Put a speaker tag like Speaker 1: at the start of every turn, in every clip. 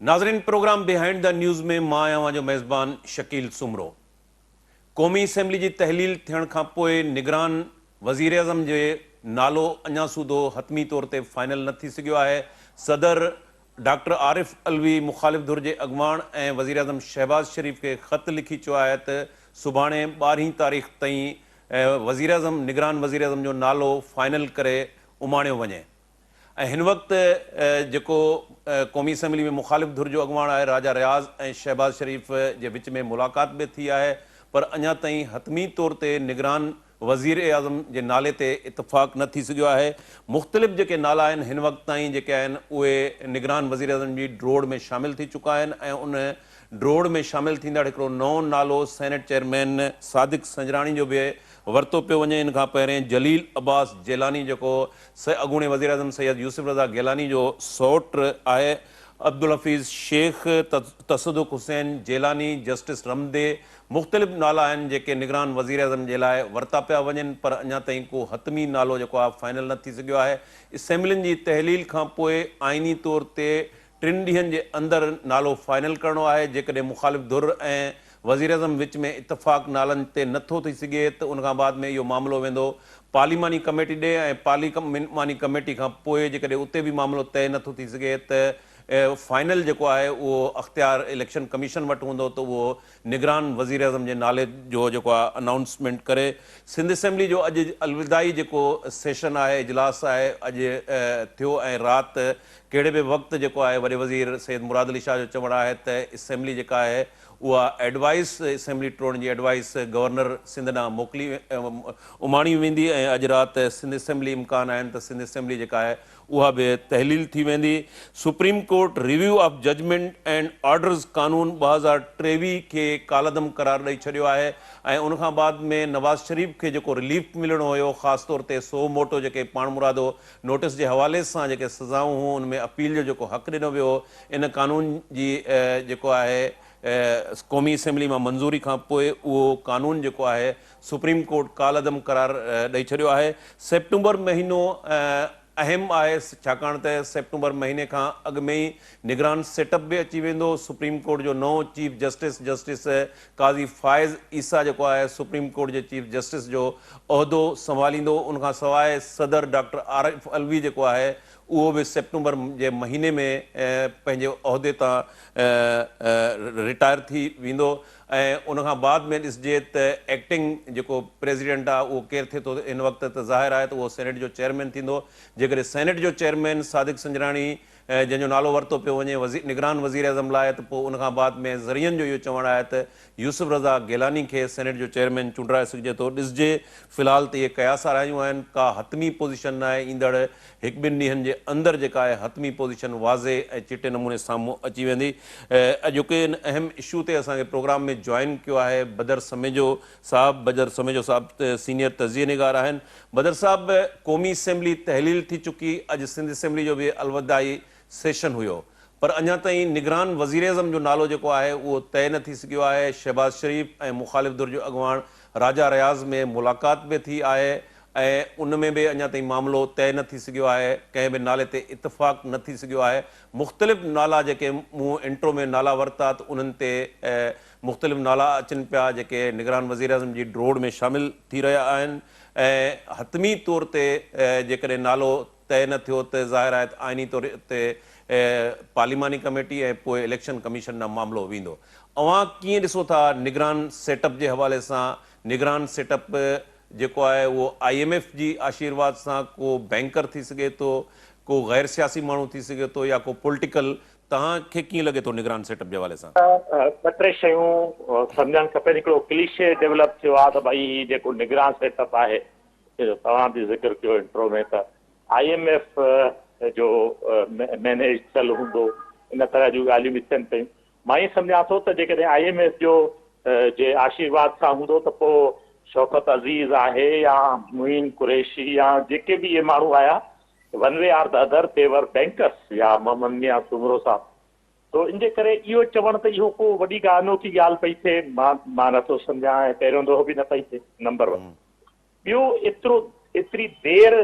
Speaker 1: नाज़रीन, programme behind the news में मां आहियां जो मेज़बान शकील सुमरो। क़ौमी असेंबली जी तहलील थियण खां पोइ निगरान वज़ीर आज़म जे नालो अञा सूदो हतमी तौर ते फाइनल न थी सघियो आहे। सदर डॉक्टर आरिफ अलवी मुखालिफ़ धुर जे अॻुवाण ऐं वज़ीर आज़म शहबाज शरीफ़ खे ख़त लिखी चयो आहे त सुभाणे 12 तारीख़ ताईं वज़ीर आज़म निगरान वज़ीर आज़म जो नालो फाइनल करे उमाणियो वञे। हिन वक़्तु जेको क़ौमी असेंबली में मुखालिफ़ धुर जो अॻुवाण आहे राजा रियाज़ ऐं शहबाज शरीफ़ जे विच में मुलाक़ात बि थी आहे, पर अञा ताईं हतमी तौर ते निगरान वज़ीर आज़म जे नाले ते इतफ़ाक़ न थी सघियो आहे। मुख़्तलिफ़ जेके नाला आहिनि हिन वक़्त ताईं जेके आहिनि उहे निगरान वज़ीर आज़म जी ड्रोड़ में शामिल थी चुका आहिनि ऐं उन ड्रोड़ में शामिल थींदड़ हिकिड़ो नओं नालो सेनेट चेयरमैन सादिक संजराणी जो बि वरितो पियो वञे। इन खां पहिरें जलील अब्बास जेलानी जेको अॻूणे वज़ीर आज़म सैयद यूसुफ रज़ा गेलानी जो सौट आहे, अब्दुल हफ़ीज़ शेख, तसदुक हुसैन जेलानी, जस्टिस रमदे, मुख़्तलिफ़ नाला आहिनि जेके निगरान वज़ीर आज़म जे लाइ वरिता पिया वञनि, पर अञा ताईं को हतमी नालो जेको आहे फाइनल न थी सघियो आहे। असेंबलियुनि जी तहलील खां पोइ आइनी तौर ते 3 ॾींहंनि जे अंदरि नालो फाइनल करणो आहे। जेकॾहिं मुखालिफ़ धुर ऐं वज़ीर आज़म विच में इतफ़ाक़ नालनि ते नथो थी सघे त उन खां बाद में इहो मामिलो वेंदो पार्लिमानी कमेटी ॾे ऐं पार्लिमानी कमेटी खां पोइ जेकॾहिं उते बि मामिलो तइ नथो थी सघे त फाइनल जेको आहे उहो अख़्तियार इलेक्शन कमीशन वटि हूंदो त उहो निगरान वज़ीर आज़म जे नाले जो जेको आहे अनाउंसमेंट करे। सिंध असेंबली जो अॼु अलविदाई जेको सेशन आहे, इजलास आहे, अॼु थियो ऐं राति कहिड़े बि वक़्तु जेको आहे वॾे वज़ीर सैयद मुराद अली शाह जो चवणु आहे त असेंबली जेका आहे उहा एडवाइस असेंबली टोड़ण जी एडवाइस गवर्नर सिंध ॾांहुं मोकिली उमाणी वेंदी ऐं अॼु राति सिंध असेंबली इम्कान आहिनि त सिंध असेंबली जेका आहे उहा बि तहलील थी वेंदी। Supreme court review of judgment and orders कानून 2023 खे कालदम करार ॾेई छॾियो आहे ऐं उनखां बाद में नवाज़ शरीफ़ खे जेको रिलीफ मिलणो हुयो, ख़ासि तौर ते सो मोटो जेके पाण मुरादो नोटिस जे हवाले सां जेके सज़ाऊं हुयूं उन में अपील जो जेको हक़ ॾिनो वियो, इन कानून जी जेको आहे क़ौमी असेंबली मां मंज़ूरी खां पोइ उहो कानून जेको आहे सुप्रीम कोर्ट कालदम करार ॾेई छॾियो आहे। सेप्टेंबर महीनो अहम आहे छाकाणि त सेप्टेंबर महीने खां अॻु में ई निगरान सेटअप बि अची वेंदो। सुप्रीम कोर्ट जो नओं चीफ जस्टिस जस्टिस काज़ी फ़ाइज़ ईसा जेको आहे सुप्रीम कोर्ट जे चीफ जस्टिस जो उहिदो संभालींदो। उनखां सवाइ सदर डॉक्टर आरिफ अलवी जेको आहे उहो बि सेप्टेंबर जे महीने में पंहिंजे उहिदे तां रिटायर थी वेंदो ऐं उनखां बाद में ॾिसजे त एक्टिंग जेको प्रेसिडेंट आहे उहो केरु थिए थो इन वक़्तु त ज़ाहिर आहे त उहो सेनेट जो चेयरमैन थींदो। जेकॾहिं सेनेट जो चेयरमैन सादिक संजराणी जंहिंजो नालो वरितो पियो वञे निगरान वज़ीर आज़म लाइ, त पोइ उनखां बाद में ज़रियनि जो इहो चवणु आहे त यूसुफ रज़ा गेलानी खे सेनेट जो चेयरमैन चूंडाए सघिजे थो। ॾिसजे फ़िलहाल त इहे कयास आरायूं आहिनि, का हतमी पोज़ीशन न आहे। ईंदड़ 1-2 ॾींहंनि जे अंदरि जेका आहे हतमी पोज़ीशन वाज़े ऐं चिटे नमूने साम्हूं अची वेंदी। अॼोके अहम इशू ते असांखे प्रोग्राम में जॉइन कयो आहे बदर समेजो साहब। बदर समेजो साहब सीनियर तज़िये निगार आहिनि। बदर साहब, क़ौमी असेंबली तहलील थी चुकी, अॼु सिंध असेंबली जो बि अलविदाई सेशन हुयो, पर अञा ताईं निगरान वज़ीर आज़म जो नालो जेको आहे उहो तइ न थी सघियो आहे। शहबाज शरीफ़ ऐं मुखालिफ़ धुर जो अॻुवाण राजा रियाज़ में मुलाक़ात बि थी आहे ऐं उन में बि अञा ताईं मामिलो तइ न थी सघियो आहे, कंहिं बि नाले ते इतफ़ाक़ न थी सघियो आहे। मुख़्तलिफ़ नाला जेके मूं इंट्रो में नाला वरिता त उन्हनि ते मुख़्तलिफ़ नाला अचनि पिया जेके निगरान वज़ीर आज़म जी ड्रोड़ में शामिल थी रहिया आहिनि ऐं हतमी तौर ते जेकॾहिं नालो तइ न थियो त ज़ाहिर आहे त आइनी तौर ते पार्लिमानी कमेटी ऐं पोइ इलेक्शन कमीशन ॾांहुं मामिलो वेंदो। अव्हां कीअं ॾिसो था निगरान सेटअप जे हवाले सां? निगरान सेटअप जेको आहे उहो IMF जी आशीर्वाद सां को बैंकर थी सघे थो, को गैर सियासी माण्हू थी सघे थो या को पॉलिटिकल, तव्हांखे कीअं लॻे थो निगरान सेटअप जे हवाले सां?
Speaker 2: 2-3 शयूं सम्झणु खपनि। हिकिड़ो क्लीशे डेवलप थियो आहे त भई हीउ जेको निगरान सेटअप आहे, तव्हां बि ज़िक्र कयो इंट्रो में, त IMF जो मैनेज थियल हूंदो, इन तरह जूं ॻाल्हियूं बि थियनि पियूं। मां ईअं सम्झां थो त जेकॾहिं IMF जो जे आशीर्वाद सां हूंदो त पोइ शौकत अज़ीज़ आहे या मुइन कुरैशी या जेके बि इहे माण्हू आया, one way or the other they were bankers, या मोहम्मद मियां सुमरो साहब। तो इन जे करे इहो चवणु त इहो को वॾी का अनोखी ॻाल्हि पई थिए, मां नथो सम्झां ऐं पहिरियों दफ़ो बि न पई थिए। नंबर 1। ॿियो, एतिरी देरि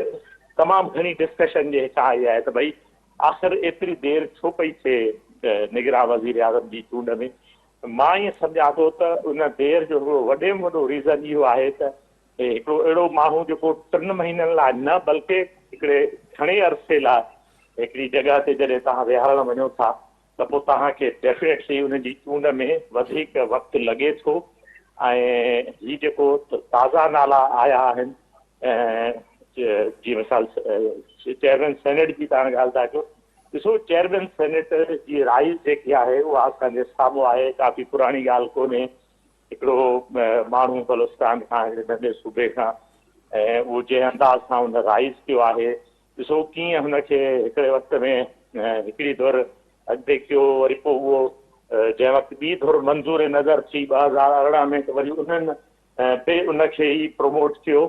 Speaker 2: तमामु घणी डिस्कशन जे हितां आई आहे त भई आख़िर एतिरी देरि छो पई थिए निगरान वज़ीर आज़म जी चूंड में। मां ईअं सम्झां थो त उन देर जो वॾे में वॾो रीज़न इहो आहे त हिकिड़ो अहिड़ो माण्हू जेको 3 महीननि लाइ न बल्कि हिकिड़े घणे अरसे लाइ हिकिड़ी जॻह ते जॾहिं तव्हां विहारण वञो था त पोइ तव्हांखे डेफिनेटली उनजी चूंड में वधीक वक़्तु लॻे थो। ऐं हीउ जेको ताज़ा नाला आया आहिनि जीअं मिसाल चेयरमैन सेनेट जी तव्हां ॻाल्हि था कयो, ॾिसो चेयरमैन सेनेट जी राइज़ जेकी आहे उहा असांजे साम्हूं आहे, काफ़ी पुराणी ॻाल्हि कोन्हे। हिकिड़ो माण्हू बलुस्तान खां हिकिड़े नंढे सूबे खां ऐं उहो जंहिं अंदाज़ सां हुन राइज़ कयो आहे, ॾिसो कीअं हुनखे हिकिड़े वक़्त में हिकिड़ी धुर अॻिते कयो, वरी पोइ उहो जंहिं वक़्तु ॿी धुर मंज़ूर नज़र थी 2018 में, त वरी उन्हनि बि उनखे ई प्रमोट कयो।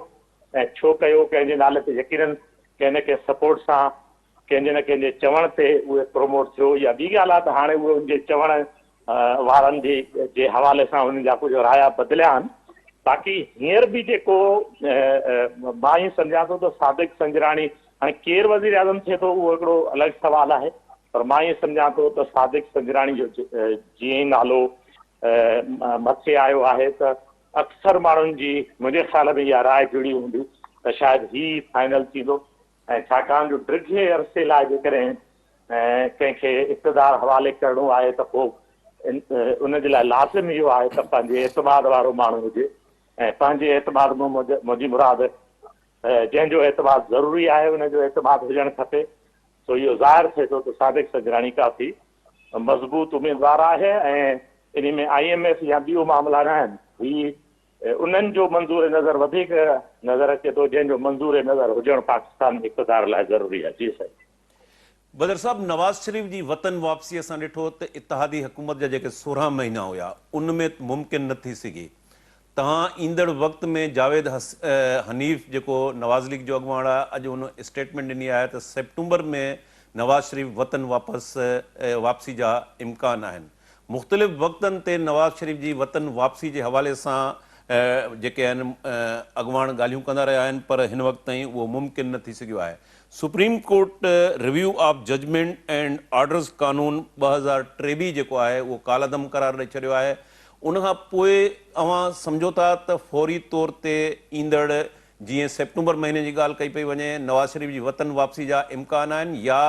Speaker 2: ऐं छो कयो? कंहिंजे नाले ते यकीनन कंहिं न कंहिं सपोर्ट सां, कंहिंजे न कंहिंजे चवण ते उहे प्रमोट थियो। या ॿी ॻाल्हि आहे त हाणे उहे उनजे चवण वारनि जे हवाले सां उन्हनि जा कुझु राया बदिलिया आहिनि। बाक़ी हींअर बि जेको मां ईअं सम्झां थो त सादिक संजराणी, हाणे केरु वज़ीर आज़म थिए थो उहो हिकिड़ो अलॻि सुवालु आहे, पर मां ईअं सम्झां थो त सादिक संजराणी जो जीअं ई नालो मथे आयो आहे त अक्सर माण्हुनि जी मुंहिंजे ख़्याल में इहा राय जुड़ी हूंदी त शायदि ही फाइनल थींदो। ऐं छाकाणि जो ॾिघे अरसे लाइ जेकॾहिं कंहिंखे इक़्तिदार हवाले करिणो आहे त पोइ उनजे लाइ लाज़िम इहो आहे त पंहिंजे एतमाद वारो माण्हू हुजे। ऐं पंहिंजे एतमाद में मुंहिंजी मुराद जंहिंजो एतमाद ज़रूरी आहे उनजो एतमाद हुजणु खपे। सो इहो ज़ाहिर थिए थो त सादिक संजराणी काफ़ी मज़बूत उम्मीदवार आहे ऐं इन में IMF या ॿियो मामला न आहिनि। ही उन्हनि जो मंज़ूर नज़र वधीक नज़र अचे थो जंहिंजो मंज़ूर नज़र हुजणु पाकिस्तान इक़्तिदार लाइ ज़रूरी आहे। जी साईं।
Speaker 1: बदर साहब, नवाज़ शरीफ़ जी वतन वापसी असां ॾिठो त इतिहादी हुकूमत जा जेके 16 महीना हुया उनमें मुमकिन न थी सघी। तव्हां ईंदड़ वक़्त में जावेद हनीफ़ जेको नवाज़ लीग जो अॻुवाण आहे, अॼु हुन स्टेटमेंट ॾिनी आहे त सेप्टेंबर में नवाज़ शरीफ़ वतन वापसी जा इम्कान आहिनि। मुख़्तलिफ़ वक़्तनि ते नवाज़ शरीफ़ जी वतन वापसी जे हवाले सां जेके आहिनि अॻुवाण ॻाल्हियूं कंदा रहिया आहिनि, पर हिन वक़्त ताईं उहो मुमकिन न थी सघियो आहे। Supreme court review of judgment and orders कानून 2023 जेको आहे उहो कालअदम करार ॾेई छॾियो आहे। उनखां पोइ अवां सम्झो था त फौरी तौर ते ईंदड़ जीअं सेप्टेंबर महीने जी ॻाल्हि कई पई वञे, नवाज़ शरीफ़ जी वतन वापसी जा इम्कान आहिनि, या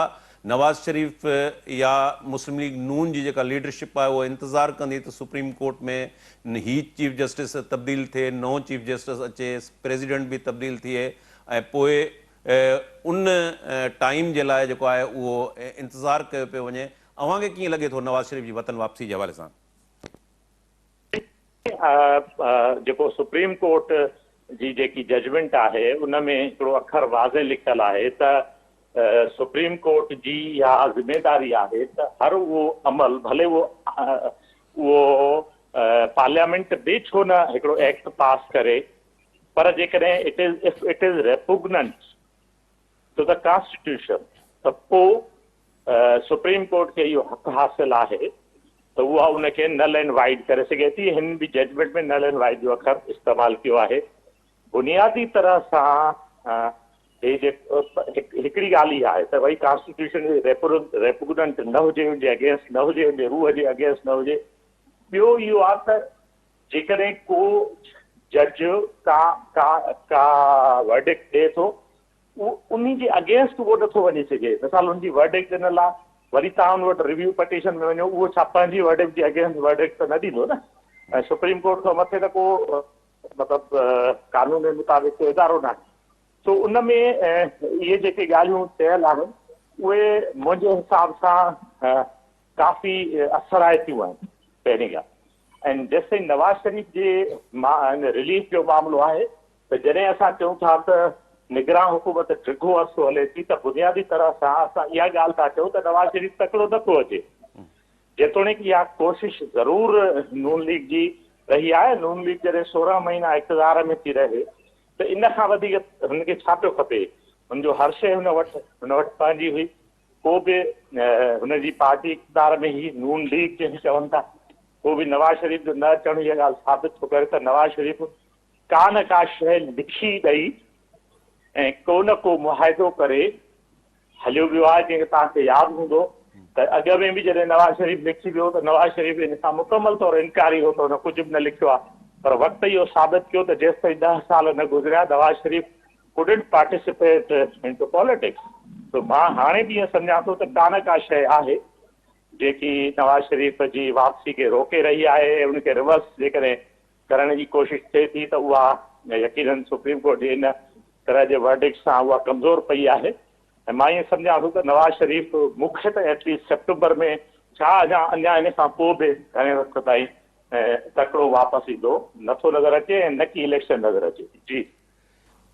Speaker 1: नवाज़ शरीफ़ या मुस्लिम लीग नून जी जेका लीडरशिप आहे उहा इंतज़ारु कंदी त सुप्रीम कोर्ट में ही चीफ जस्टिस तब्दील थिए, नओं चीफ जस्टिस अचे, प्रेसिडेंट बि तब्दील थिए ऐं पोइ उन टाइम जे लाइ जेको आहे उहो इंतज़ारु कयो पियो वञे। अव्हांखे कीअं लॻे थो नवाज़ शरीफ़ जी वतन वापसी जे हवाले सां?
Speaker 2: जेको सुप्रीम कोर्ट जी जेकी जजमेंट आहे उन में हिकिड़ो अखर वाज़े लिखियलु आहे त सुप्रीम कोर्ट जी इहा ज़िमेदारी आहे त हर उहो अमल, भले उहो पार्लियामेंट बि छो न हिकिड़ो एक्ट पास करे, पर जेकॾहिं it is repugnant to the constitution त पोइ सुप्रीम कोर्ट खे इहो हक़ हासिल आहे त उहा उनखे नल एंड वाइड करे सघे थी। हिन बि जजमेंट में नल एंड वाइड जो अखर इस्तेमालु कयो आहे। बुनियादी तरह सां हिकिड़ी ॻाल्हि ई आहे त भई कॉन्स्टिट्यूशन रेपुगनेंट न हुजे, उनजे अगेंस्ट न हुजे, उनजे रूह जे अगेंस्ट न हुजे। ॿियो इहो आहे त जेकॾहिं को जज का वर्डिक्ट ॾिए थो उन जे अगेंस्ट उहो नथो वञी सघे। मिसाल हुनजी वर्डिक्ट ॾिनल आहे, वरी तव्हां हुन वटि रिव्यू पटिशन में वञो, उहो छा पंहिंजी वर्डिक्ट जे अगेंस्ट वर्डिक्ट त न ॾींदो न। ऐं सुप्रीम कोर्ट खां मथे त को मतिलबु कानून जे मुताबिक़ को इदारो न आहे। सो उन में इहे जेके ॻाल्हियूं थियल आहिनि उहे मुंहिंजे हिसाब सां काफ़ी असराइतियूं आहिनि, पहिरीं ॻाल्हि। ऐं जेसिताईं नवाज़ शरीफ़ जे रिलीफ जो मामिलो आहे त जॾहिं असां चऊं था त निगरान हुकूमत ढिघो अरसो हले थी त बुनियादी तरह सां असां इहा ॻाल्हि था चऊं त नवाज़ शरीफ़ तकिड़ो नथो अचे। जेतोणीकि इहा कोशिशि ज़रूरु नून लीग जी रही आहे। नून लीग जॾहिं 16 महीना इक़्तिदार में थी रहे त इन खां वधीक हुनखे छा पियो खपे? हुनजो हर शइ हुन वटि पंहिंजी हुई। को बि हुनजी पार्टी इक़्तिदार में ई नून लीग जंहिंखे चवनि था, को बि नवाज़ शरीफ़ जो न अचणु इहा ॻाल्हि साबित थो करे त नवाज़ शरीफ़ का न का शइ लिखी ॾेई ऐं को न को मुआइदो करे हलियो वियो आहे। जंहिंखे तव्हांखे यादि हूंदो त अॻ में बि जॾहिं नवाज़ शरीफ़ लिखी वियो त नवाज़ शरीफ़ इन खां मुकमल तौरु इनकारी हो त हुन कुझु बि न लिखियो आहे, पर वक़्तु इहो साबित कयो त जेसि ताईं 10 साल न गुज़रिया Nawaz Sharif couldn't participate into politics. तो मां हाणे बि ईअं सम्झां थो त का न का शइ आहे जेकी नवाज़ शरीफ़ जी वापसी खे रोके रही आहे, उनखे रिवर्स जेकॾहिं करण जी कोशिशि थिए थी त उहा यकीनन सुप्रीम कोर्ट जे इन तरह जे वर्डिक्ट सां उहा कमज़ोर पई आहे। ऐं मां ईअं सम्झां थो त नवाज़ शरीफ़ मूंखे त एटलीस्ट सेप्टेंबर में छा अञा इन खां पोइ बि घणे वक़्त ताईं तकिड़ो वापसि ईंदो नथो नज़र अचे ऐं न की इलेक्शन नज़र अचे थी। जी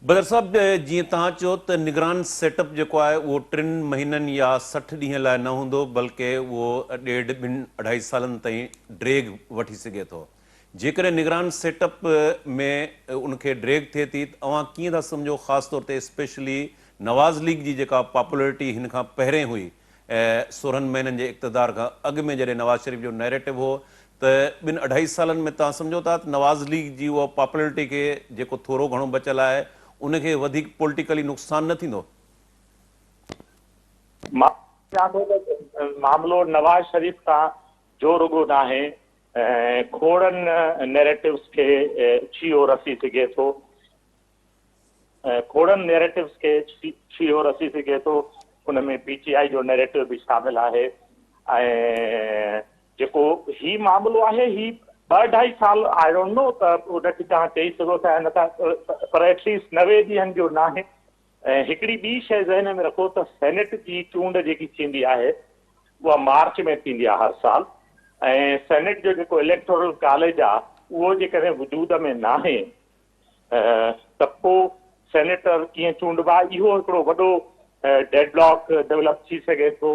Speaker 1: बदर साहब, जीअं तव्हां चयो त निगरान सेटअप जेको आहे उहो 3 महीननि या 60 ॾींहं लाइ न हूंदो, बल्कि उहो 1.5 2.5 सालनि ताईं ड्रेग वठी सघे थो। जेकॾहिं निगरान सेटअप में उनखे ड्रेग थिए थी त तव्हां कीअं था सम्झो, ख़ासि तौर ते स्पेशली नवाज़ लीग जी जेका पॉपुलरिटी हिन खां पहिरें हुई 16 महीननि जे इक़्तिदार खां अॻु में, जॾहिं नवाज़ शरीफ़ जो नैरेटिव हो त 2.5 सालनि में तव्हां सम्झो था त नवाज़ लीग जी उहा पॉपुलरिटी खे जेको थोरो घणो बचियल आहे उनखे वधीक पॉलिटिकली नुक़सान न थींदो?
Speaker 2: मां चाहियां थो त मामिलो नवाज़ शरीफ़ खां जो रुॻो न आहे, खोड़नि नैरेटिव्स खे छियो रसी सघे थो, खोड़नि नैरेटिव्स खे छियो रसी सघे थो। उन में PTI जो नैरेटिव बि शामिल आहे। ऐं जेको ही मामिलो आहे ही 2-2.5 साल आई डोंट नो त उनखे तव्हां चई सघो था नथा, पर एटलीस्ट 90 ॾींहंनि जो न आहे। ऐं हिकिड़ी ॿी शइ ज़हन में रखो त सेनेट जी चूंड जेकी थींदी आहे उहा मार्च में थींदी आहे हर साल, ऐं सेनेट जो जेको इलेक्टोरल कॉलेज आहे उहो जेकॾहिं वजूद में न आहे त पोइ सेनेटर कीअं चूंडबा, इहो हिकिड़ो वॾो डेडलॉक डेवलप थी सघे थो।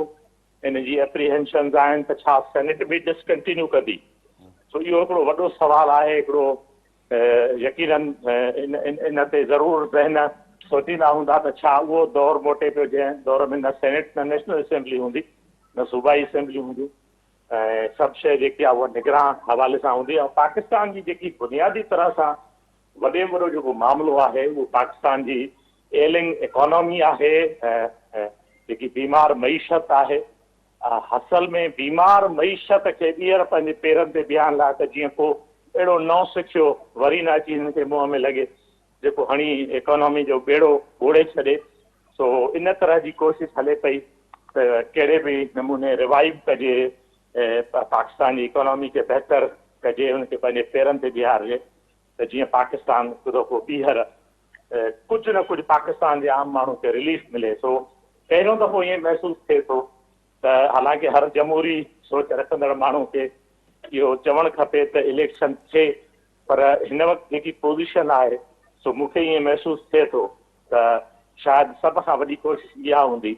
Speaker 2: इन जी एप्रीहेंशन्स आहिनि त छा सेनेट बि डिसकंटिन्यू कंदी, सो इहो हिकिड़ो वॾो सुवालु आहे। हिकिड़ो यकीनन इन ते ज़रूरु ज़हन सोचींदा हूंदा त छा उहो दौरु मोटे पियो जंहिं दौर में न सेनेट न नेशनल असेंबली हूंदी न सूबाई असेंबली हूंदी, ऐं सभु शइ जेकी आहे उहा निगरान हवाले सां हूंदी। ऐं पाकिस्तान जी जेकी बुनियादी तरह सां वॾे में वॾो जेको मामिलो आहे उहो पाकिस्तान जी एलिंग इकोनॉमी आहे, जेकी बीमार मईशत आहे। असल में बीमार मईशत खे ॿीहर पंहिंजे पेरनि ते बीहण लाइ त जीअं को अहिड़ो नओं सिखियो वरी न अची हिन खे मुंहं में लॻे जेको हणी इकोनॉमी जो बेड़ो ॿोड़े छॾे। सो इन तरह जी कोशिशि हले पई त कहिड़े बि नमूने रिवाइव कजे, पाकिस्तान जी इकोनॉमी खे बहितर कजे, हुनखे पंहिंजे पेरनि ते बीहारिजे त जीअं पाकिस्तान हिकु दफ़ो ॿीहर कुझु न कुझु पाकिस्तान जे आम माण्हू खे रिलीफ मिले। सो पहिरियों दफ़ो ईअं महसूसु थिए थो त हालांकि हर जमहूरी सोच रखंदड़ माण्हू खे इहो चवणु खपे त इलेक्शन थिए, पर हिन वक़्तु जेकी पोज़ीशन आहे सो मूंखे ईअं महसूसु थिए थो त शायदि सभ खां वॾी कोशिशि इहा हूंदी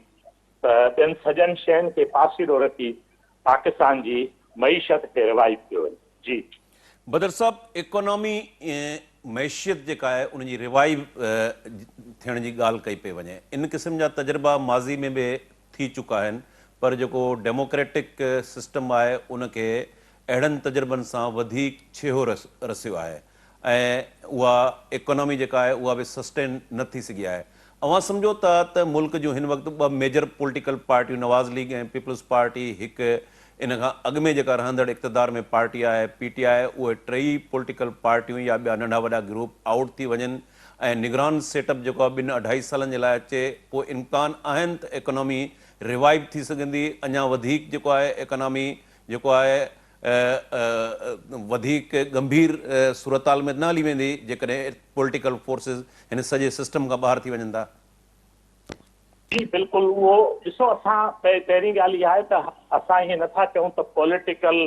Speaker 2: त ॿियनि सॼनि शयुनि खे पासीरो रखी पाकिस्तान जी मईशत खे रिवाइव कयो वञे। जी
Speaker 1: बदर साहब, इकोनॉमी मैशियत जेका आहे उनजी रिवाइव थियण जी ॻाल्हि कई पई वञे। इन क़िस्म जा तजुर्बा माज़ी में बि थी चुका आहिनि, पर जेको डेमोक्रेटिक सिस्टम आहे उनखे अहिड़नि तजुर्बनि सां वधीक छेहो रसियो आहे ऐं उहा इकोनॉमी जेका आहे उहा बि सस्टेन न थी सघी आहे। अवां सम्झो था त मुल्क जूं हिन वक़्तु 2 मेजर पॉलिटिकल पार्टियूं नवाज़ लीग ऐं पीपल्स पार्टी, हिकु इन खां अॻु में जेका रहंदड़ इक़्तिदार में पार्टी आहे PTI, उहे 3 पॉलिटिकल पार्टियूं या ॿिया नंढा वॾा ग्रुप आउट थी वञनि ऐं निगरान सेटअप जेको आहे 2-2.5 सालनि जे लाइ अचे, पोइ इम्कान आहिनि त इकोनॉमी रिवाइव थी सघंदी, अञा वधीक जेको आहे इकोनॉमी जेको आहे वधीक गंभीर सूरताल में न हली वेंदी जेकॾहिं पॉलिटिकल फोर्सिस हिन सॼे सिस्टम खां ॿाहिरि थी वञनि था?
Speaker 2: जी बिल्कुलु। उहो ॾिसो, असां पहिरीं ॻाल्हि इहा आहे त असां ईअं नथा चऊं त पॉलिटिकल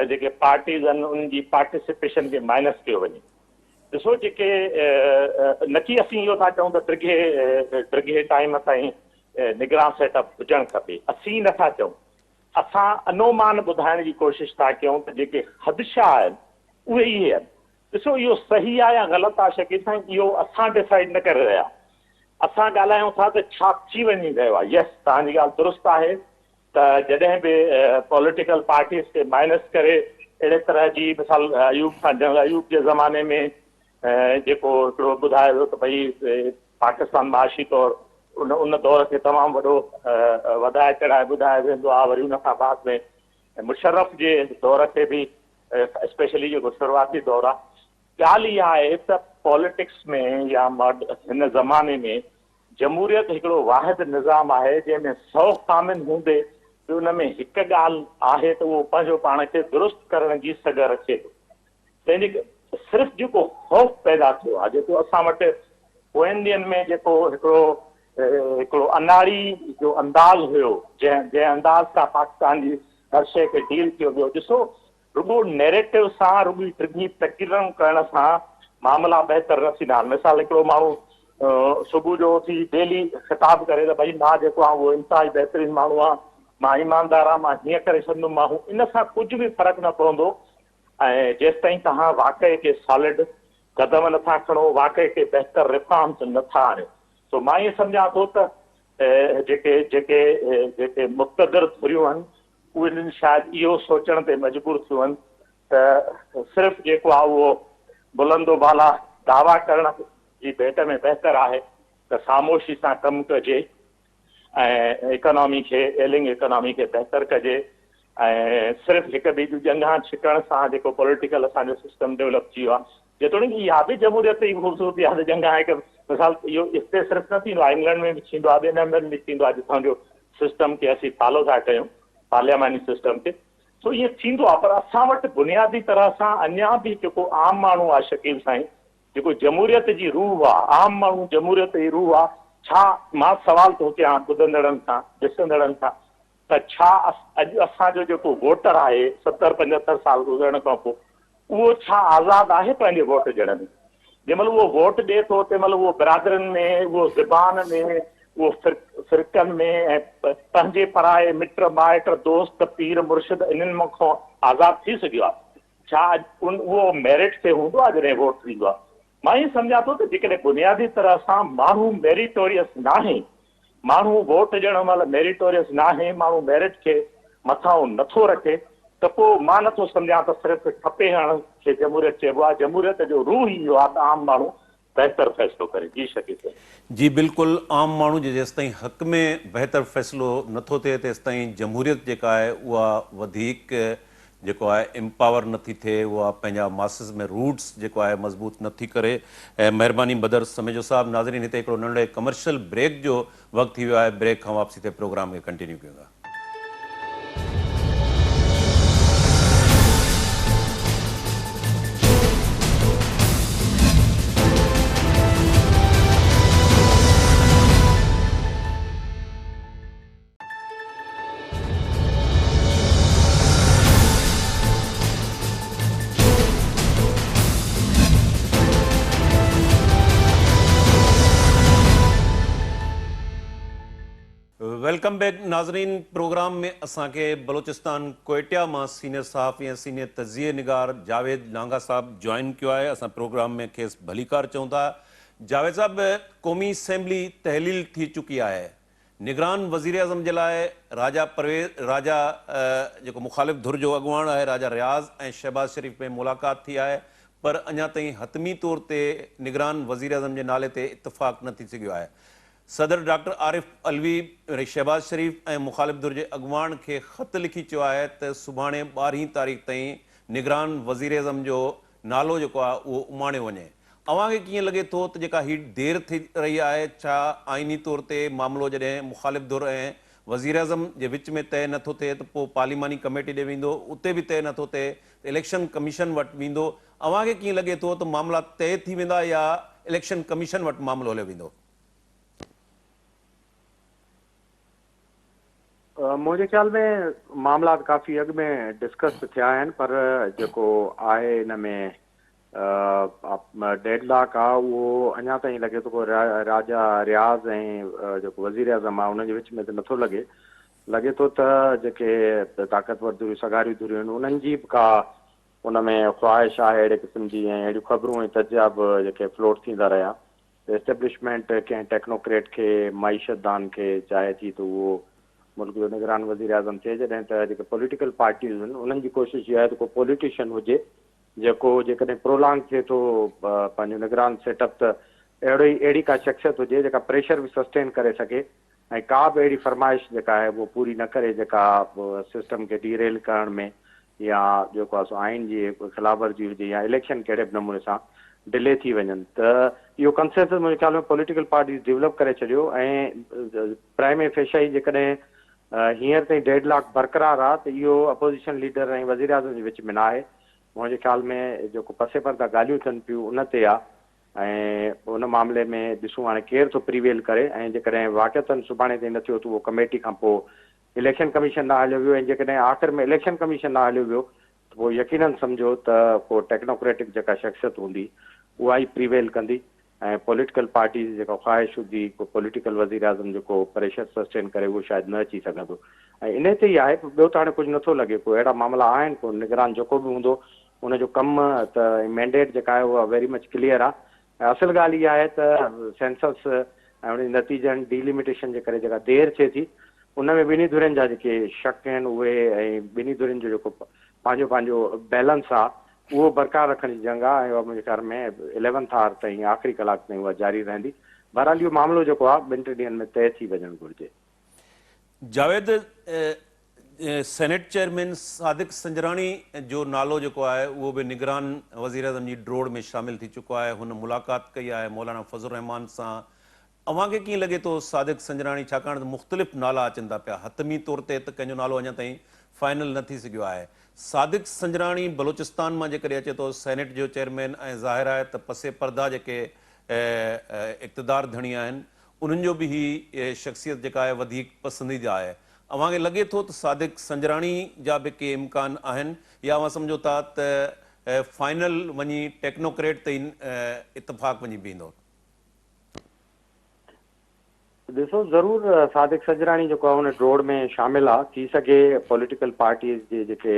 Speaker 2: जेके पार्टीज़ आहिनि उन्हनि जी पार्टिसिपेशन खे माइनस कयो वञे। ॾिसो, जेके न की असीं इहो था चऊं त टीह टाइम ताईं निगरान सेटअप हुजणु खपे, असीं नथा चऊं। असां अनुमान ॿुधाइण जी कोशिशि था कयूं त जेके ख़दशा आहिनि उहे इहे आहिनि। ॾिसो, इहो सही आहे या ग़लति आहे शकील साईं, इहो असां डिसाइड न करे रहिया। असां ॻाल्हायूं था त छा थी वञी रहियो आहे। यस, तव्हांजी ॻाल्हि दुरुस्त आहे त जॾहिं बि पॉलिटिकल पार्टीज़ खे माइनस करे अहिड़े तरह जी मिसाल अयूब जे ज़माने में जेको हिकिड़ो ॿुधायो वियो त भई पाकिस्तान माशी तौरु उन दौर खे तमामु वॾो वधाए चढ़ाए ॿुधाए वेंदो आहे। वरी उन खां बाद में मुशर्रफ जे दौर खे बि स्पेशली जेको शुरूआती दौर आहे। ॻाल्हि इहा आहे त पॉलिटिक्स में या हिन ज़माने में जमहूरियत हिकिड़ो वाहिद निज़ाम आहे जंहिंमें 100 क़ामिन हूंदे बि उन में हिकु ॻाल्हि आहे त उहो पंहिंजो पाण खे दुरुस्त करण जी सघ रखे थो। तंहिंजे सिर्फ़ु जेको ख़ौफ़ पैदा थियो आहे, जेको असां वटि पोयनि ॾींहंनि में जेको हिकिड़ो अनाड़ी जो अंदाज़ हुयो, जंहिं अंदाज़ सां पाकिस्तान जी हर शइ खे डील कयो वियो, ॾिसो रुॻो नैरेटिव सां रुॻी टिघी तकरीरूं करण सां मामला बहितर न थींदा आहिनि। मिसाल हिकिड़ो माण्हू सुबुह जो उथी डेली ख़िताब करे त भई मां जेको आहे उहो इंतिहाई बहितरीनु माण्हू आहे, मां ईमानदार आहियां, मां हीअं करे छॾंदुमि, माण्हू इन सां कुझु बि फ़र्क़ु न पवंदो। ऐं जेसि ताईं तव्हां वाक़ई खे सॉलिड क़दम नथा खणो, वाक़ई खे बहितर रिफॉर्म्स नथा आणियो। सो मां ईअं सम्झां थो त जेके जेके जेके मुक़तदर थुरियूं आहिनि उहे शायदि इहो सोचण ते मजबूर थियूं आहिनि त सिर्फ़ु जेको आहे उहो बुलंदो बाला दावा करण जी भेट में बहितर आहे त ख़ामोशी सां कमु कजे ऐं इकोनॉमी खे एलिंग इकोनॉमी खे बहितर कजे। ऐं सिर्फ़ु हिक ॿिए जूं जंघां छिकण सां जेको पॉलिटिकल असांजो सिस्टम डेवलप थी वियो आहे, जेतोणीकि इहा बि जमहूरियत जी ख़ूबसूरती आहे। जंघां हिकु मिसाल इहो हिते सिर्फ़ु न थींदो आहे, इंग्लैंड में बि थींदो आहे, ॿियनि हंधनि बि थींदो आहे, जितां जो सिस्टम खे असीं फॉलो था कयूं, पार्लियामानी सिस्टम खे। सो ईअं थींदो आहे, पर असां वटि बुनियादी तरह सां अञा बि जेको आम माण्हू आहे शकील साईं, जेको जमहूरियत जी रूह आहे, आम माण्हू जमहूरियत जी रूह आहे, छा मां सवाल थो कयां ॿुधंदड़नि सां ॾिसंदड़नि सां त छा अॼु असांजो जेको वोटर आहे 70-75 साल गुज़रण खां पोइ उहो छा आज़ादु आहे पंहिंजे वोट ॾियण में? जंहिं महिल उहो वोट ॾिए थो तंहिं महिल उहो बिरादरनि में, उहो ज़बान में, उहो फ़िरक़नि में ऐं पंहिंजे पराए मिट माइट दोस्त पीर मुर्शिद इन्हनि खां आज़ादु थी सघियो आहे? छा उहो मेरिट ते हूंदो आहे जॾहिं वोट ॾींदो आहे? मां ईअं सम्झां थो त जेकॾहिं बुनियादी तरह सां माण्हू मेरिटोरियस न आहे, माण्हू वोट ॾियण महिल मेरिटोरियस न आहे, माण्हू मेरिट खे मथां नथो रखे, त पोइ मां नथो सम्झां त सिर्फ़ु ठपे हणण खे जमहूरियत चइबो आहे। जमहूरियत जो रूह इहो आहे त आम माण्हू बहितर फ़ैसिलो करे। जी शकील
Speaker 1: जी बिल्कुलु, आम माण्हू जे जेसि ताईं हक़ में बहितर फ़ैसिलो नथो थिए तेसि ताईं जमहूरियत जेका आहे उहा वधीक जेको आहे एम्पावर नथी थिए, उहा पंहिंजा मासिस में रूट्स जेको आहे मज़बूत नथी करे। ऐं महिरबानी बदर समेजो साहब। नाज़रीन, हिते हिकिड़ो नंढे कमर्शियल ब्रेक जो वक़्तु थी वियो आहे। ब्रेक खां वापसी ते प्रोग्राम खे कंटिन्यू कयूं था। वेलकम बैक नाज़रीन। प्रोग्राम में असांखे बलोचिस्तान कोयटा मां सीनियर सहाफ़ी ऐं सीनियर तज़िये निगार जावेद नांगा साहब जॉइन कियो आहे। असां प्रोग्राम में खेसि भलीकार चऊं था। जावेद साहब, क़ौमी असेंबली तहलील थी चुकी आहे। निगरान वज़ीर आज़म जे लाइ राजा जेको मुखालिफ़ धुर जो अॻुवाण आहे राजा रियाज़ ऐं शहबाज़ शरीफ़ में मुलाक़ात थी आहे, पर अञा ताईं हतमी तौर ते निगरान वज़ीर आज़म जे नाले ते इतफ़ाक़ न थी सघियो आहे। सदर डॉक्टर आरिफ अलवी शहबाज़ शरीफ़ ऐं मुखालिफ़ धुर जे अॻुवाण खे ख़त लिखी चयो आहे त सुभाणे 12 तारीख़ ताईं निगरान वज़ीर आज़म जो नालो जेको आहे उहो उमाणियो वञे। अव्हांखे कीअं लॻे थो त जेका हीअ देरि थी रही आहे, छा आइनी तौर ते मामिलो जॾहिं मुखालिफ़ धुर ऐं वज़ीर आज़म जे विच में तय नथो थिए त पोइ पार्लिमानी कमेटी ॾे वेंदो, उते बि तय नथो थिए इलेक्शन कमीशन वटि वेंदो? अव्हांखे कीअं लॻे थो त मामला तय थी वेंदा या इलेक्शन कमीशन वटि मामिलो हलियो वेंदो?
Speaker 3: मुंहिंजे ख़्याल में मामला काफ़ी अॻु में डिस्कस थिया आहिनि, पर जेको आहे हिन में डेडलॉक आहे उहो अञा ताईं लॻे थो राजा रियाज़ ऐं जेको वज़ीर आज़म आहे उन्हनि जे विच में त नथो लॻे थो त जेके ताक़तवर धुरियूं सगारियूं धुरियूं आहिनि उन्हनि जी बि का उन में ख़्वाहिश आहे अहिड़े क़िस्म जी, ऐं अहिड़ियूं ख़बरूं ऐं तजिया बि जेके फ्लोट थींदा रहिया। एस्टेब्लिशमेंट कंहिं टेक्नोक्रेट खे मईशतदान खे चाहे थी त उहो मुल्क जो निगरान वज़ीर आज़म थिए, जॾहिं त जेके पॉलिटिकल पार्टीज़ आहिनि उन्हनि जी कोशिशि इहा आहे त को पॉलिटिशियन हुजे जेको जेकॾहिं प्रोलॉन्ग थिए थो पंहिंजो निगरान सेटअप, त अहिड़ी का शख्सियत हुजे जेका प्रेशर बि सस्टेन करे सघे ऐं का बि अहिड़ी फरमाइश जेका आहे उहो पूरी न करे जेका सिस्टम खे डीरेल करण में या जेको आहे सो आइन जी ख़िलाफ़ वर्जी हुजे या इलेक्शन कहिड़े बि नमूने सां डिले थी वञनि त इहो कंसेंसस मुंहिंजे ख़्याल में पॉलिटिकल पार्टीज़ डेवलप करे छॾियो ऐं प्राइम फेशाई जेकॾहिं हींअर ताईं 1.5 लाख बरक़रार आहे त इहो अपोज़िशन लीडर ऐं वज़ीर आज़म जे विच में न आहे। मुंहिंजे ख़्याल में जेको पसे पर्दा ॻाल्हियूं थियनि पियूं उन ते आहे ऐं उन मामले में ॾिसूं हाणे केरु थो प्रिवेल करे ऐं जेकॾहिं वाक़िअतनि सुभाणे ताईं न थियो त उहो कमेटी खां पोइ इलेक्शन कमीशन न हलियो वियो ऐं जेकॾहिं आख़िर में इलेक्शन कमीशन न हलियो वियो त पोइ यकीननि सम्झो त पोइ टेक्नोक्रेटिक जेका शख़्सियत हूंदी उहा ई प्रिवेल कंदी ऐं पॉलिटिकल पार्टीज़ जेका ख़्वाहिश हूंदी को पॉलिटिकल वज़ीर आज़म जेको प्रेशर सस्टेन करे उहो शायदि न अची सघंदो ऐं इन ते ई आहे ॿियो त हाणे कुझु नथो लॻे को अहिड़ा मामला आहिनि को निगरान जेको बि हूंदो उनजो कमु त मैंडेट जेका आहे उहा वेरी मच क्लियर आहे ऐं असल ॻाल्हि इहा आहे त सेंसस ऐं उन नतीजनि डीलिमिटेशन जे करे जेका देरि थिए थी उन में ॿिन्ही धुरियुनि जा जेके शक आहिनि उहे ऐं ॿिन्ही धुरियुनि जो जेको पंहिंजो बैलेंस आहे उहो बरक़रार रखण जी जंग आहे ऐं उहा मुंहिंजे ख़्याल में 11th आवर ताईं आख़िरी कलाक ताईं उहा जारी रहंदी। बहरहाल इहो मामिलो जेको आहे 2-3 ॾींहंनि में तइ थी वञणु घुरिजे।
Speaker 1: जावेद, सेनेट चेयरमैन सादिक संजराणी जो नालो जेको आहे उहो बि निगरान वज़ीर आज़म जी ड्रोड़ में शामिल थी चुको आहे। हुन मुलाक़ात कई आहे मौलाना फज़लुर रहमान सां। अव्हांखे कीअं लॻे थो सादिक संजराणी, छाकाणि त मुख़्तलिफ़ नाला अचनि था पिया, हतमी तौर ते त कंहिंजो नालो अञा ताईं फाइनल न थी सघियो आहे। सादिक संजराणी बलोचिस्तान मां जेकॾहिं अचे थो सेनेट जो चेयरमैन ऐं ज़ाहिर आहे त पसे पर्दा जेके इक़्तिदार धणी आहिनि उन्हनि जो बि ही शख़्सियत जेका आहे वधीक पसंदीदा आहे। अव्हांखे लॻे थो त सादिक संजराणी जा बि के इम्कान आहिनि या अव्हां सम्झो था त फाइनल वञी टेक्नोक्रेट ताईं इतफ़ाक़ वञी बीहंदो?
Speaker 3: ॾिसो ज़रूरु सादिक संजराणी जेको आहे हुन ड्रोड़ में शामिल आहे। थी सघे पॉलिटिकल पार्टीज़ जे जेके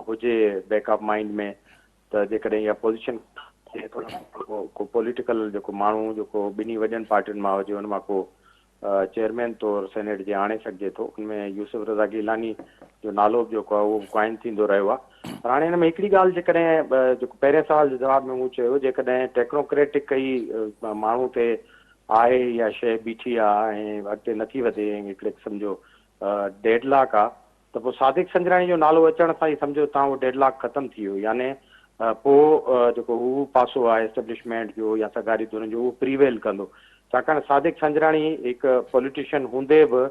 Speaker 3: हुजे बैकअप माइंड में त जेकॾहिं इहा पोज़ीशन को पॉलिटिकल जेको माण्हू जेको ॿिन्ही वॾनि पार्टियुनि मां हुजे हुन मां को चेयरमैन तौरु सेनेट जे आणे सघिजे थो। उनमें यूसुफ रज़ा गिलानी जो नालो बि जेको आहे उहो क़ाइमु थींदो रहियो आहे। पर हाणे हिन में हिकिड़ी ॻाल्हि जेकॾहिं जेको पहिरें सुवाल जे जवाब में मूं चयो जेकॾहिं टेक्नोक्रेटिक ई माण्हू ते आहे या शइ बीठी आहे ऐं अॻिते नथी वधे ऐं हिकिड़े सम्झो 1.5 लाख आहे त पोइ सादिक संजराणी जो नालो अचण सां ई सम्झो तव्हां उहो 1.5 लाख ख़तमु थी वियो। याने पोइ जेको हू पासो आहे एस्टेब्लिशमेंट जो या सरकारी धुरियुनि जो उहो प्रीवेल कंदो। छाकाणि सादिक संजराणी हिकु पॉलिटिशियन हूंदे बि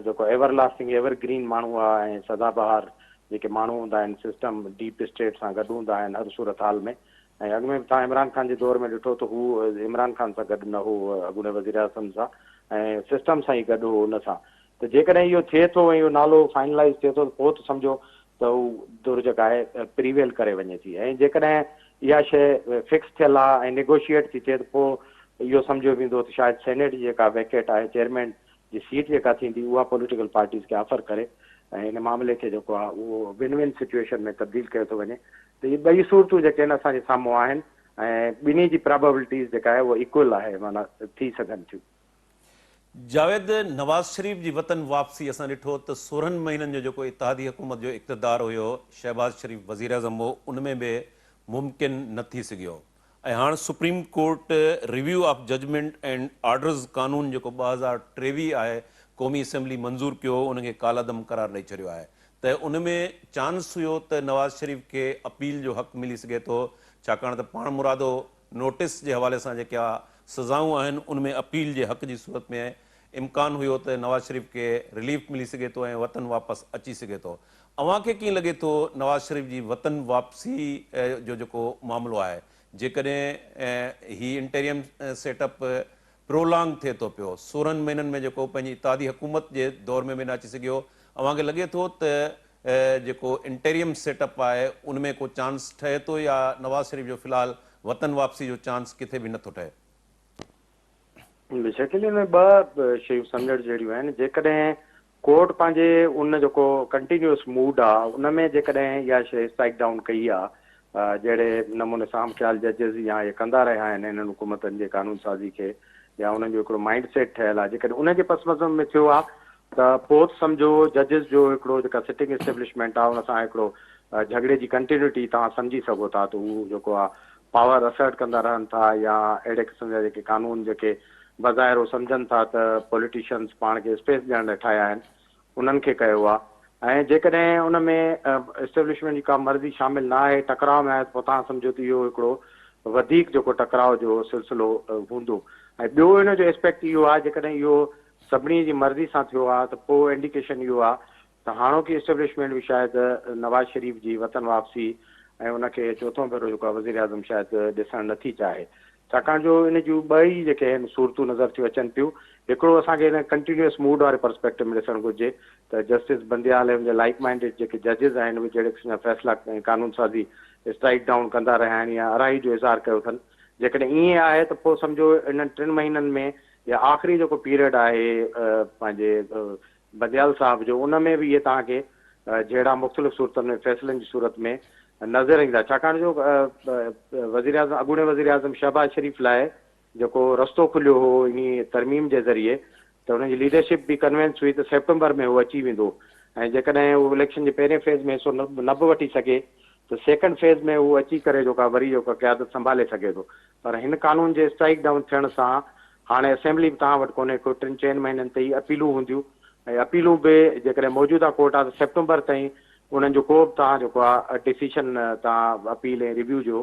Speaker 3: जेको एवरलास्टिंग एवरग्रीन माण्हू आहे ऐं सदाबहार जेके माण्हू हूंदा आहिनि सिस्टम डीप स्टेट सां गॾु हूंदा आहिनि हर सूरत हाल में। ऐं अॻु में बि तव्हां इमरान ख़ान जे दौर में ॾिठो त हू इमरान ख़ान सां गॾु न हो, अॻूणे वज़ीर आज़म सां ऐं सिस्टम सां ई गॾु हो हुन सां। त जेकॾहिं इहो थिए थो ऐं इहो नालो फाइनलाइज़ थिए थो त पोइ त सम्झो त हू धुर जेका आहे प्रीवेल करे वञे थी। ऐं जेकॾहिं इहा शइ फिक्स थियल आहे ऐं नेगोशिएट थी थिए त पोइ इहो सम्झो वेंदो त शायदि सेनेट जी जेका वैकेट आहे चेयरमैन जी सीट जेका थींदी उहा पॉलिटिकल पार्टीज़ खे ऑफर करे ऐं हिन मामले खे जेको आहे उहो विन विन सिचुएशन में तब्दील कयो थो वञे। त इहे ॿई सूरतूं जेके आहिनि असांजे साम्हूं आहिनि ऐं ॿिन्ही जी प्रोबेबिलिटीज़ जेका आहे उहा इक्वल आहे, माना थी सघनि थियूं।
Speaker 1: जावेद, नवाज़ शरीफ़ जी वतन वापसी असां ॾिठो त 16 महीननि जो जेको इत्तेहादी हुकूमत जो इक़्तिदार हुयो, शहबाज शरीफ़ वज़ीर आज़म हो, उनमें बि मुमकिन न थी सघियो। ऐं हाणे supreme court review of judgment and orders कानून जेको 2023 आहे क़ौमी असेंबली मंज़ूर कयो, उनखे कालादम करार ॾेई छॾियो आहे त उनमें चांस हुयो त नवाज़ शरीफ़ खे अपील जो हक़ मिली सघे थो, छाकाणि त पाण मुरादो नोटिस जे हवाले सां जेका सज़ाऊं आहिनि उनमें अपील जे हक़ जी सूरत में इम्कान हुयो त नवाज़ शरीफ़ खे रिलीफ मिली सघे थो ऐं वतन वापसि अची सघे थो। अव्हांखे कीअं लॻे थो नवाज़ शरीफ़ जी वतन वापसी जो जेको मामिलो आहे, जेकॾहिं ही इंटेरियम सेटअप प्रोलॉन्ग थिए थो पियो 16 महीननि में जेको पंहिंजी इत्तेहादी हुकूमत जे दौर में बि न अची सघियो, अव्हांखे लॻे थो त जेको इंटेरियम सेटअप आहे उनमें को चांस ठहे थो या नवाज़ शरीफ़ जो फ़िलहाल वतन वापसी जो चांस किथे बि नथो ठहे?
Speaker 3: बेसिकली में ॿ शयूं सम्झण जहिड़ियूं आहिनि। जेकॾहिं कोर्ट पंहिंजे उन जेको कंटिन्यूअस मूड आहे उन में जेकॾहिं इहा शइ स्ट्राइक डाउन कई आहे जहिड़े नमूने सां ख़्याल जजिस या इहे कंदा रहिया आहिनि हिननि हुकूमतनि जे कानून साज़ी खे या उन्हनि जो हिकिड़ो माइंड सेट ठहियलु आहे, जेकॾहिं उनजे पस मंज़र में थियो आहे त पोइ सम्झो जजिस जो हिकिड़ो जेका सिटिंग एस्टेब्लिशमेंट आहे उन सां हिकिड़ो झगड़े जी कंटिन्यूटी तव्हां सम्झी सघो था त उहो जेको आहे पावर असर्ट कंदा रहनि था या अहिड़े क़िस्म जा जेके कानून जेके बज़ाहिर सम्झनि था त पॉलिटिशियंस पाण खे स्पेस ॾियण लाइ ठाहिया आहिनि उन्हनि खे कयो आहे। ऐं जेकॾहिं उन में एस्टेब्लिशमेंट जी का मर्ज़ी शामिल न आहे, टकराव में आहे, पोइ तव्हां सम्झो त इहो हिकिड़ो वधीक जेको टकराव जो सिलसिलो हूंदो। ऐं ॿियो हिन जो एस्पेक्ट इहो आहे, जेकॾहिं इहो सभिनी जी मर्ज़ी सां थियो आहे त पोइ इंडिकेशन इहो आहे त हाणोकी एस्टेब्लिशमेंट बि शायदि नवाज़ शरीफ़ जी वतन वापसी ऐं उनखे चोथों भेरो जेको आहे वज़ीर आज़म शायदि ॾिसणु नथी चाहे, छाकाणि जो इन जूं ॿई जेके आहिनि सूरतूं नज़र थियूं अचनि पियूं। हिकिड़ो असांखे हिन कंटिन्यूअस मूड वारे पर्सपेक्टिव में ॾिसणु घुरिजे त जस्टिस बंदियाल ऐं मुंहिंजा लाइक माइंडेड जेके जजिस आहिनि उहे जहिड़े क़िस्म जा फ़ैसिला कानून साज़ी स्ट्राइक डाउन कंदा रहिया आहिनि या अराही जो इज़हार कयो अथनि। जेकॾहिं ईअं आहे त पोइ सम्झो इन्हनि 3 महीननि में या आख़िरी जेको पीरियड आहे पंहिंजे बंदियाल साहब जो, उन में बि इहे तव्हांखे जहिड़ा मुख़्तलिफ़ सूरतनि में फ़ैसिलनि जी सूरत में नज़र ईंदा, छाकाणि जो वज़ीर आज़म अॻूणे वज़ीर आज़म शहबाज शरीफ़ लाइ जेको रस्तो खुलियो हो इन तरमीम जे ज़रिए त हुनजी लीडरशिप बि कन्वेंस हुई त सेप्टेंबर में उहो अची वेंदो, ऐं जेकॾहिं उहो इलेक्शन जे पहिरें फेज़ में हिसो न बि वठी सघे त सेकेंड फेज़ में उहो अची करे जेका वरी जेका क़यादत संभाले सघे थो। पर हिन कानून जे स्ट्राइक डाउन थियण सां हाणे असेंबली बि तव्हां वटि कोन्हे को 3-4 महीननि ताईं अपीलूं हूंदियूं, ऐं अपीलूं बि जेकॾहिं मौजूदा कोर्ट आहे त सेप्टेंबर ताईं उन्हनि जो को बि तव्हां जेको आहे डिसीशन तव्हां अपील ऐं रिव्यू जो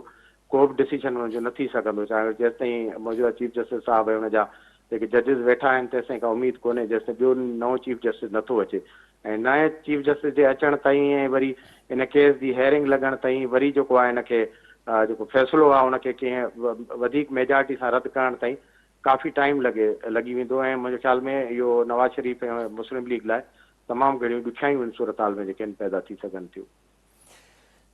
Speaker 3: को बि डिसीशन हुनजो न थी सघंदो, चाहे जेसि ताईं मौजूदा चीफ जस्टिस साहिब ऐं हुनजा जेके जजिस वेठा आहिनि तेसि ताईं का उमेदु कोन्हे जेसि ताईं ॿियो नओं चीफ जस्टिस नथो अचे। ऐं नए चीफ जस्टिस जे अचण ताईं ऐं वरी इन केस जी हेयरिंग लॻण ताईं वरी जेको आहे हिनखे जेको फ़ैसिलो आहे उनखे कंहिं वधीक मेजॉरिटी सां रद्द करण ताईं काफ़ी टाइम लॻी वेंदो, ऐं मुंहिंजे ख़्याल में इहो नवाज़ शरीफ़ ऐं मुस्लिम लीग लाइ तमामु घणियूं ॾुखियायूं आहिनि सूरत हाल में जेके आहिनि पैदा थी सघनि थियूं।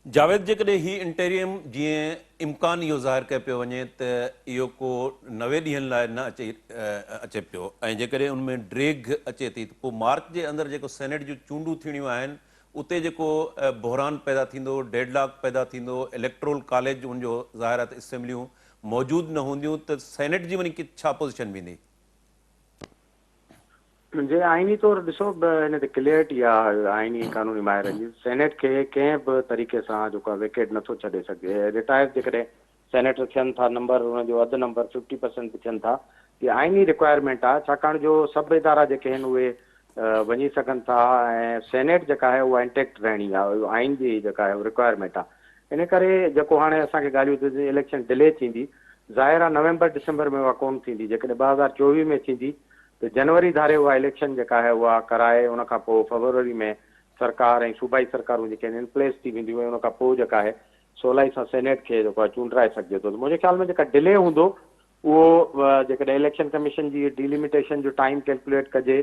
Speaker 1: जावेद, जेकॾहिं ही इंटेरियम जीअं इम्कान इहो ज़ाहिर कयो पियो वञे त इहो को 90 ॾींहंनि लाइ न अचे पियो, ऐं जेकॾहिं उनमें ड्रेग अचे थी त पोइ मार्च जे अंदरि जेको सेनेट जूं चूंडूं थियणियूं आहिनि उते जेको बहरान पैदा थींदो, डेडलॉक पैदा थींदो, इलेक्ट्रोल कॉलेज उनजो ज़ाहिर आहे त असेंबलियूं मौजूदु न हूंदियूं त सेनेट जी वञी छा पोज़ीशन वेंदी?
Speaker 3: जे आइनी तौर ॾिसो हिन ते क्लियरिटी आहे आइनी कानूनी माहिरनि जी, सेनेट खे कंहिं बि तरीक़े सां जेको आहे वेकेट नथो छॾे सघे। रिटायर जेकॾहिं सेनेटर थियनि था, नंबर हुनजो अधु नंबर 50% बि थियनि था, इहा आइनी रिक्वायरमेंट आहे, छाकाणि जो सभु इदारा जेके आहिनि उहे वञी सघनि था ऐं सेनेट जेका आहे उहा इंटेक्ट रहणी आहे, आइन जी जेका आहे रिक्वायरमेंट आहे। इन करे जेको हाणे असांखे ॻाल्हियूं इलेक्शन डिले थींदी, ज़ाहिर आहे नवंबर डिसंबर में उहा कोन थींदी, जेकॾहिं 2024 में थींदी त जनवरी धारे उहा इलेक्शन जेका आहे उहा कराए उनखां पोइ फरवरी में सरकार ऐं सूबाई सरकारूं जेके आहिनि इनप्लेस थी वेंदियूं, ऐं उनखां पोइ जेका आहे सवलाई सां सेनेट खे जेको आहे चूंडाए सघिजे थो। मुंहिंजे ख़्याल में जेका डिले हूंदो उहो जेकॾहिं इलेक्शन कमीशन जी डिलिमिटेशन जो टाइम कैलकुलेट कजे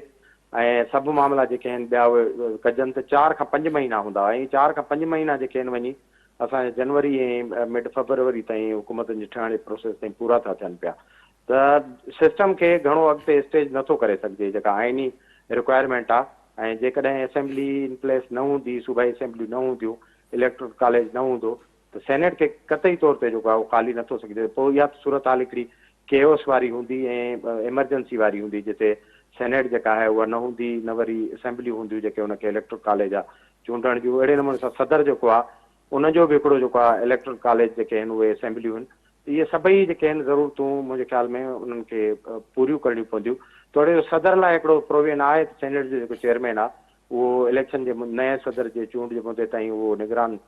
Speaker 3: ऐं सभु मामला जेके आहिनि ॿिया उहे कजनि त 4 खां 5 महीना हूंदा, ऐं 4 खां 5 महीना जेके आहिनि वञी असांजे जनवरी ऐं मिड फरवरी ताईं हुकूमतनि जे ठहण जे प्रोसेस ताईं पूरा था थियनि पिया, त सिस्टम खे घणो अॻिते स्टेज नथो करे सघिजे जेका आइनी रिक्वायरमेंट आहे। ऐं जेकॾहिं असेंबली इन प्लेस न हूंदी, सूबाई असेंबली न हूंदियूं, इलेक्टोरल कॉलेज न हूंदो त सेनेट खे क़तई तौर ते जेको आहे उहो ख़ाली नथो सघिजे। पोइ इहा सूरत हाल हिकिड़ी केओस वारी हूंदी ऐं एमरजेंसी वारी हूंदी, जिते सेनेट जेका आहे उहा न हूंदी, न वरी असेंबली हूंदियूं जेके हुनखे इलेक्टोरल कॉलेज आहे चूंडण जूं। अहिड़े नमूने सां सदर जेको आहे उनजो बि हिकिड़ो जेको आहे इलेक्टोरल कॉलेज जेके आहिनि उहे असेंबलियूं आहिनि। इहे सभई जेके आहिनि ज़रूरतूं मुंहिंजे ख़्याल में उन्हनि खे पूरियूं करणियूं पवंदियूं। थोरे सदर लाइ हिकिड़ो प्रोविजन आहे त सेनेट जो जेको चेयरमैन आहे उहो इलेक्शन जे नए सदर जे चूंड जे मुदे ताईं उहो निगरान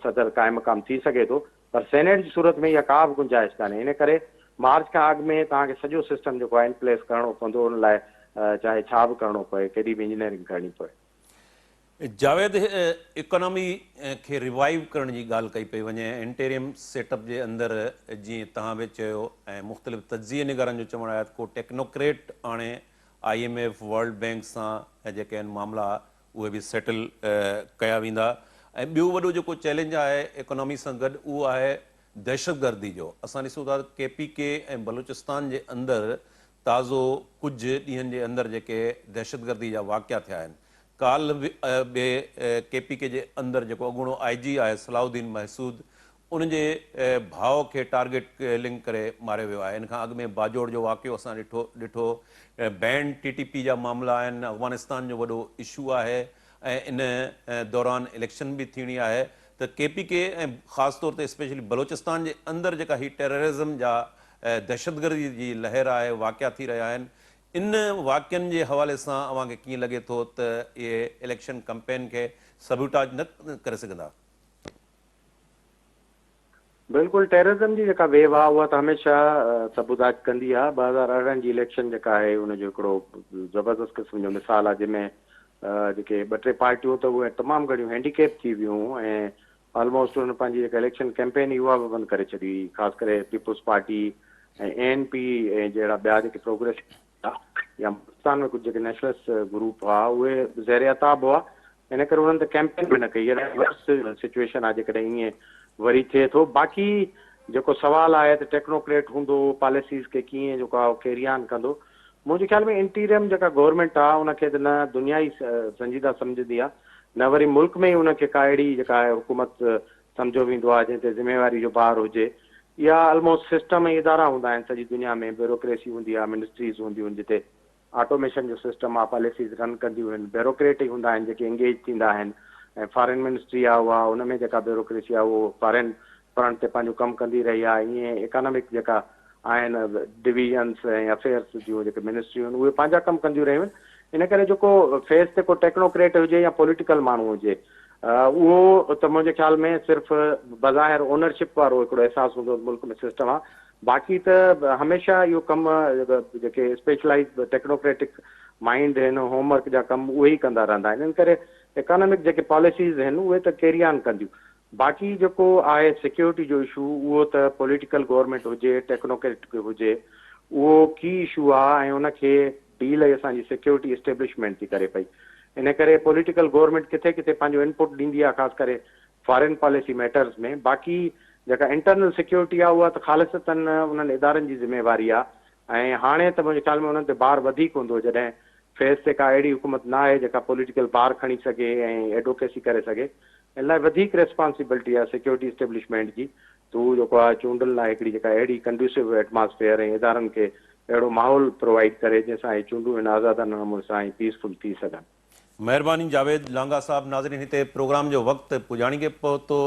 Speaker 3: सदर क़ाइमु मक़ाम थी सघे थो, पर सेनेट जी सूरत में इहा का बि गुंजाइश कान्हे। इन करे मार्च खां अॻु में तव्हांखे सॼो सिस्टम जेको आहे इन प्लेस करणो पवंदो, उन लाइ चाहे छा बि करणो पए, केॾी बि इंजीनियरिंग करणी पए।
Speaker 1: जावेद, इकोनॉमी खे रिवाइव करण जी ॻाल्हि कई पई वञे, इंटेरियम सेटअप जे अंदरि जीअं तव्हां बि चयो ऐं मुख़्तलिफ़ तजिए निगारनि जो चवणु आहे त को टेक्नोक्रेट हाणे IMF वर्ल्ड बैंक सां जेके आहिनि मामला उहे बि सेटल कया वेंदा। ऐं ॿियो वॾो जेको चैलेंज आहे इकोनॉमी सां गॾु उहो आहे दहशतगर्दी जो। असां ॾिसूं था KPK ऐं बलूचिस्तान जे अंदरि ताज़ो कुझु ॾींहंनि जे अंदरि जेके दहशतगर्दी जा वाक़िया थिया आहिनि। काल ॿिए KPK जे अंदरि जेको अॻूणो IG आहे सलाउद्दीन महसूद, उनजे भाउ खे टारगेट लिंक करे मारियो वियो आहे। इन खां अॻु में बाजोड़ जो वाक़ियो असां ॾिठो बैंड TTP जा मामला आहिनि, अफ़गानिस्तान जो वॾो इशू आहे ऐं इन दौरान इलेक्शन बि थियणी आहे। त KPK ऐं ख़ासि तौर ते स्पेशली बलोचिस्तान जे अंदरि जेका ही टेररिज़म जा दहशतगर्दी जी लहर आहे वाक़िया थी रहिया आहिनि, इन वाक़ियनि जे हवाले सां अव्हांखे कीअं लॻे थो त इहे इलेक्शन कैंपेन खे सबूटाज न करे सघंदा?
Speaker 3: बिल्कुलु, टेररिज़म जी जेका वेव आहे उहा त हमेशह सबूताज कंदी आहे। 2018 जी इलेक्शन जेका आहे उनजो हिकिड़ो ज़बरदस्त क़िस्म जो मिसाल आहे, जंहिंमें जेके 2-3 पार्टियूं त उहे तमामु घणियूं हैंडीकेप थी वियूं ऐं ऑलमोस्ट उन्हनि पंहिंजी जेका इलेक्शन कैंपेन हुई उहा बि बंदि करे छॾी, ख़ासि करे पीपुल्स पार्टी ऐं ANP ऐं जहिड़ा ॿिया जेके प्रोग्रेस या पाकिस्तान में कुझु जेके नेशनलिस्ट ग्रुप हुआ उहे ज़ेर अताब हुआ, इन करे उन्हनि त कैंपेन बि न कई। वर्स्ट सिचुएशन आहे जेकॾहिं ईअं वरी थिए थो। बाक़ी जेको सवाल आहे त टेक्नोक्रेट हूंदो, पॉलिसीज़ खे कीअं जेको आहे कैरी ऑन कंदो, मुंहिंजे ख़्याल में इंटीरियम जेका गवर्नमेंट आहे उनखे त न दुनिया ई संजीदा सम्झंदी आहे, न वरी मुल्क में ई उनखे का अहिड़ी जेका आहे हुकूमत सम्झो वेंदो आहे जंहिं ते ज़िम्मेवारी जो भार हुजे, या ऑलमोस्ट सिस्टम ऐं इदारा हूंदा आहिनि सॼी दुनिया में, ब्यूरोक्रेसी हूंदी आहे, मिनिस्ट्रीज़ हूंदियूं आहिनि जिते ऑटोमेशन जो सिस्टम आहे, पॉलिसीज़ रन कंदियूं आहिनि, ब्यूरोक्रेट ई हूंदा आहिनि जेके एंगेज थींदा आहिनि, ऐं फॉरेन मिनिस्ट्री आहे उहा उन में जेका ब्यूरोक्रेसी आहे उहो फॉरेन फ्रंट ते पंहिंजो कमु कंदी रही आहे। ईअं इकोनॉमिक जेका आहिनि डिविजन्स ऐं अफेयर्स जूं जेके मिनिस्ट्रियूं आहिनि उहे पंहिंजा कमु कंदियूं रहियूं आहिनि। इन करे जेको फेस ते को टेक्नोक्रेट हुजे या पॉलिटिकल माण्हू हुजे, उहो त मुंहिंजे ख़्याल में सिर्फ़ु बज़ाहिर ओनरशिप वारो हिकिड़ो अहसासु हूंदो मुल्क में सिस्टम आहे, बाक़ी त हमेशह इहो कमु जेके स्पेशलाइज़ टेक्नोक्रेटिक माइंड आहिनि, होमवर्क जा कम उहे ई कंदा रहंदा आहिनि। इन करे इकोनॉमिक जेके पॉलिसीज़ आहिनि उहे त कैरी ऑन कंदियूं। बाक़ी जेको आहे सिक्योरिटी जो इशू, उहो त पॉलिटिकल गवर्नमेंट हुजे, टेक्नोक्रेट हुजे, उहो की इशू आहे ऐं उनखे डील असांजी सिक्योरिटी एस्टेब्लिशमेंट थी करे पई। इन करे पॉलिटिकल गवर्नमेंट किथे किथे पंहिंजो इनपुट ॾींदी आहे, ख़ासि करे फॉरेन पॉलिसी मैटर्स में। बाक़ी जेका इंटरनल सिक्योरिटी आहे उहा त ख़ालिसतन उन्हनि इदारनि जी ज़िम्मेवारी आहे, ऐं हाणे त मुंहिंजे ख़्याल में उन्हनि ते भार वधीक हूंदो जॾहिं फेस ते का अहिड़ी हुकूमत न आहे जेका पॉलिटिकल भार खणी सघे ऐं एडवोकेसी करे सघे। इन लाइ वधीक रिस्पॉन्सिबिलिटी आहे सिक्योरिटी एस्टेब्लिशमेंट जी, त उहो जेको आहे चूंडनि लाइ हिकिड़ी जेका अहिड़ी कंड्यूसिव एटमॉस्फेयर ऐं इदारनि खे अहिड़ो माहौल प्रोवाइड करे जंहिंसां इहे चूंडूं आहिनि आज़ादाना नमूने सां ऐं पीसफुल थी सघनि।
Speaker 1: महिरबानी जावेद लांगा साहब। नाज़रीन, हिते प्रोग्राम जो वक़्तु पुॼाणी के पहुतो।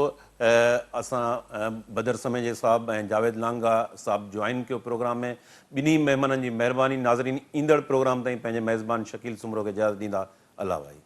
Speaker 1: असां बदर समेजे साहब ऐं जावेद लांगा साहब जॉइन कयो प्रोग्राम में। ॿिन्ही महिमाननि जी महिरबानी। नाज़रीन, ईंदड़ प्रोग्राम ताईं पंहिंजे मेज़बान शकील सुमरो खे इजाज़त ॾींदा। अल्लाह भाई।